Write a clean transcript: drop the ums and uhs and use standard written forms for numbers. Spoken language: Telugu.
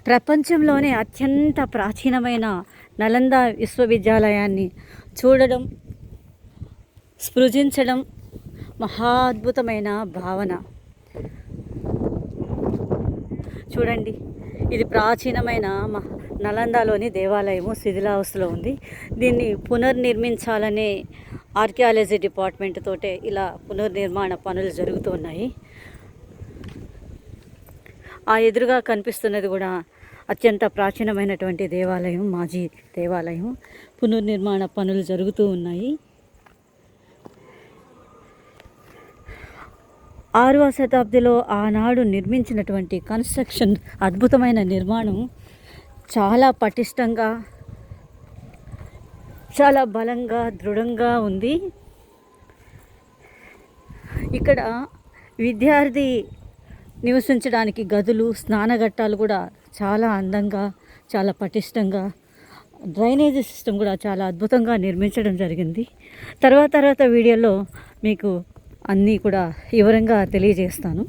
ప్రపంచంలోనే అత్యంత ప్రాచీనమైన నలంద విశ్వవిద్యాలయాన్ని చూడడం, స్పృశించడం మహా అద్భుతమైన భావన. చూడండి, ఇది ప్రాచీనమైన నలందలోని దేవాలయము శిథిలావస్థలో ఉంది. దీన్ని పునర్నిర్మించాలనే ఆర్కియాలజీ డిపార్ట్మెంట్ తోటే ఇలా పునర్నిర్మాణ పనులు జరుగుతున్నాయి. ఆ ఎదురుగా కనిపిస్తున్నది కూడా అత్యంత ప్రాచీనమైనటువంటి దేవాలయం, మాజీ దేవాలయం. పునర్నిర్మాణ పనులు జరుగుతూ ఉన్నాయి. 6వ శతాబ్దిలో ఆనాడు నిర్మించినటువంటి కన్స్ట్రక్షన్, అద్భుతమైన నిర్మాణం చాలా పటిష్టంగా, చాలా బలంగా, దృఢంగా ఉంది. ఇక్కడ విద్యార్థి నివసించడానికి గదులు, స్నానఘట్టాలు కూడా చాలా అందంగా, చాలా పటిష్టంగా, డ్రైనేజీ సిస్టమ్ కూడా చాలా అద్భుతంగా నిర్మించడం జరిగింది. తర్వాత వీడియోలో మీకు అన్నీ కూడా వివరంగా తెలియజేస్తాను.